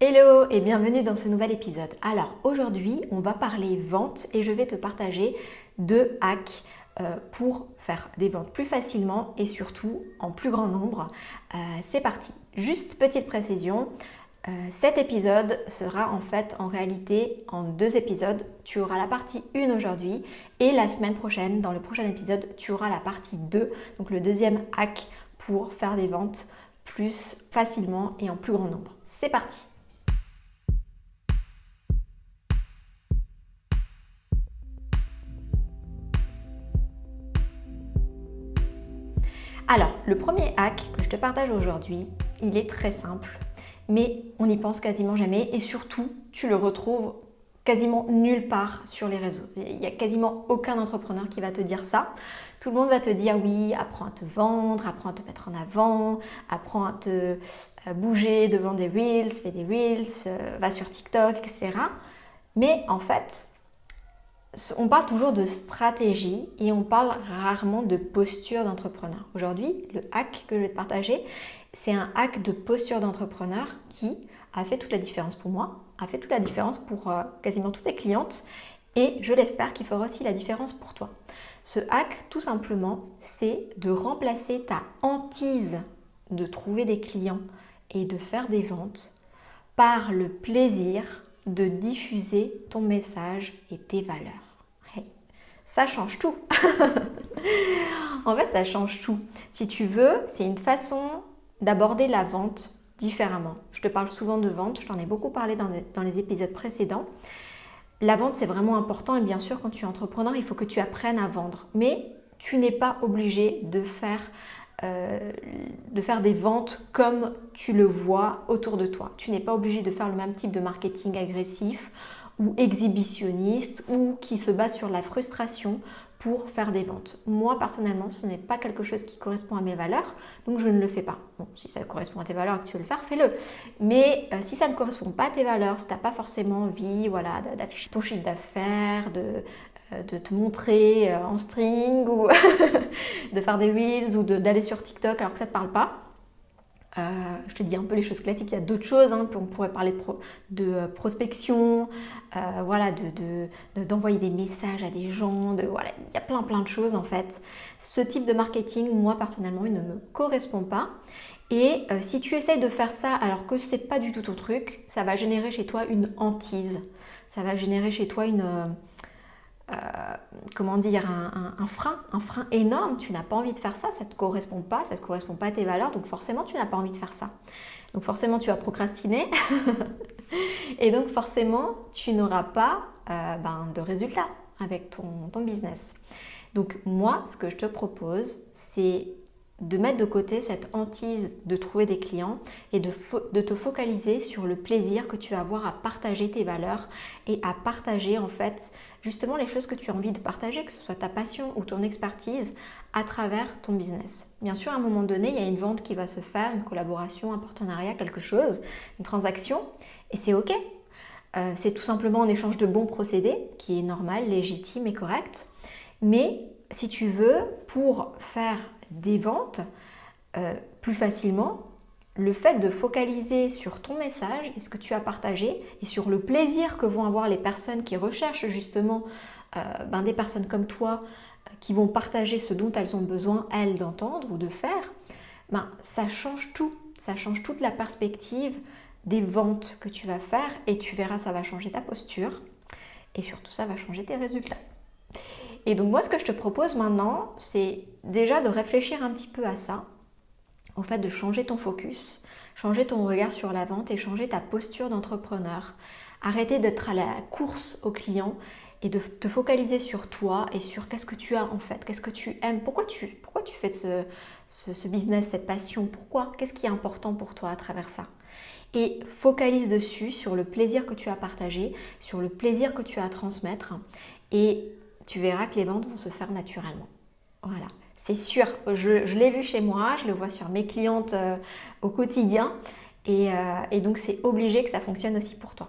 Hello et bienvenue dans ce nouvel épisode. Alors aujourd'hui, on va parler vente et je vais te partager 2 hacks pour faire des ventes plus facilement et surtout en plus grand nombre. C'est parti. Juste petite précision, cet épisode sera en réalité en 2 épisodes. Tu auras la partie 1 aujourd'hui et la semaine prochaine, dans le prochain épisode, tu auras la partie 2, donc le deuxième hack pour faire des ventes plus facilement et en plus grand nombre. C'est parti. Alors, le premier hack que je te partage aujourd'hui, il est très simple, mais on n'y pense quasiment jamais et surtout, tu le retrouves quasiment nulle part sur les réseaux. Il n'y a quasiment aucun entrepreneur qui va te dire ça. Tout le monde va te dire oui, apprends à te vendre, apprends à te mettre en avant, apprends à te bouger devant des reels, fais des reels, va sur TikTok, etc. Mais en fait, on parle toujours de stratégie et on parle rarement de posture d'entrepreneur. Aujourd'hui, le hack que je vais te partager, c'est un hack de posture d'entrepreneur qui a fait toute la différence pour moi, a fait toute la différence pour quasiment toutes les clientes et je l'espère qu'il fera aussi la différence pour toi. Ce hack, tout simplement, c'est de remplacer ta hantise de trouver des clients et de faire des ventes par le plaisir de diffuser ton message et tes valeurs. Hey, ça change tout. En fait, ça change tout. Si tu veux, c'est une façon d'aborder la vente différemment. Je te parle souvent de vente, je t'en ai beaucoup parlé dans les épisodes précédents. La vente, c'est vraiment important et bien sûr, quand tu es entrepreneur, il faut que tu apprennes à vendre. Mais tu n'es pas obligé de faire des ventes comme tu le vois autour de toi. Tu n'es pas obligé de faire le même type de marketing agressif ou exhibitionniste ou qui se base sur la frustration pour faire des ventes. Moi, personnellement, ce n'est pas quelque chose qui correspond à mes valeurs, donc je ne le fais pas. Bon, si ça correspond à tes valeurs et que tu veux le faire, fais-le. Mais si ça ne correspond pas à tes valeurs, si tu n'as pas forcément envie d'afficher ton chiffre d'affaires, de te montrer en string ou de faire des reels ou d'aller sur TikTok alors que ça ne te parle pas. Je te dis un peu les choses classiques, il y a d'autres choses, hein. On pourrait parler de prospection, d'envoyer des messages à des gens, il y a plein de choses en fait. Ce type de marketing, moi personnellement, il ne me correspond pas. Et si tu essayes de faire ça alors que c'est pas du tout ton truc, ça va générer chez toi une hantise, ça va générer chez toi un frein énorme. Tu n'as pas envie de faire ça, ça ne te correspond pas à tes valeurs, donc forcément tu n'as pas envie de faire ça. Donc forcément tu vas procrastiner et donc forcément tu n'auras pas de résultats avec ton business. Donc moi, ce que je te propose, c'est de mettre de côté cette hantise de trouver des clients et de te focaliser sur le plaisir que tu vas avoir à partager tes valeurs et à partager en fait justement les choses que tu as envie de partager, que ce soit ta passion ou ton expertise à travers ton business. Bien sûr, à un moment donné, il y a une vente qui va se faire, une collaboration, un partenariat, quelque chose, une transaction et c'est ok. C'est tout simplement un échange de bons procédés qui est normal, légitime et correct. Mais si tu veux, pour faire des ventes plus facilement, le fait de focaliser sur ton message et ce que tu as partagé et sur le plaisir que vont avoir les personnes qui recherchent justement des personnes comme toi qui vont partager ce dont elles ont besoin, elles, d'entendre ou de faire, ça change tout. Ça change toute la perspective des ventes que tu vas faire et tu verras, ça va changer ta posture et surtout ça va changer tes résultats. Et donc moi, ce que je te propose maintenant, c'est déjà de réfléchir un petit peu à ça, au fait de changer ton focus, changer ton regard sur la vente et changer ta posture d'entrepreneur. Arrêter d'être à la course aux clients et de te focaliser sur toi et sur qu'est-ce que tu as en fait, qu'est-ce que tu aimes, pourquoi tu fais ce business, cette passion, pourquoi, qu'est-ce qui est important pour toi à travers ça. Et focalise dessus, sur le plaisir que tu as partagé, sur le plaisir que tu as à transmettre et tu verras que les ventes vont se faire naturellement. Voilà, c'est sûr, je l'ai vu chez moi, je le vois sur mes clientes au quotidien et donc c'est obligé que ça fonctionne aussi pour toi.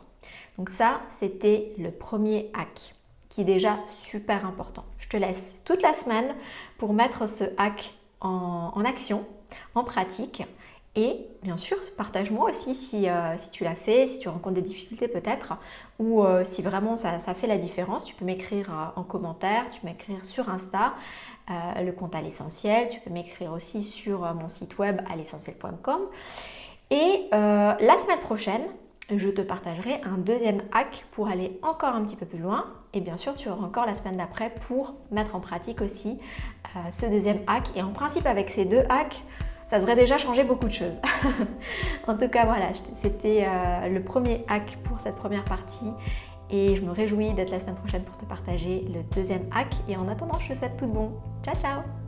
Donc ça, c'était le premier hack qui est déjà super important. Je te laisse toute la semaine pour mettre ce hack en action, en pratique Et bien sûr, partage-moi aussi si tu l'as fait, si tu rencontres des difficultés peut-être, ou si vraiment ça fait la différence. Tu peux m'écrire en commentaire, tu peux m'écrire sur Insta, le compte à l'essentiel. Tu peux m'écrire aussi sur mon site web alessentiel.com. Et la semaine prochaine, je te partagerai un deuxième hack pour aller encore un petit peu plus loin. Et bien sûr, tu auras encore la semaine d'après pour mettre en pratique aussi ce deuxième hack. Et en principe, avec ces deux hacks, ça devrait déjà changer beaucoup de choses. En tout cas, voilà, c'était le premier hack pour cette première partie. Et je me réjouis d'être la semaine prochaine pour te partager le deuxième hack. Et en attendant, je te souhaite tout de bon. Ciao, ciao!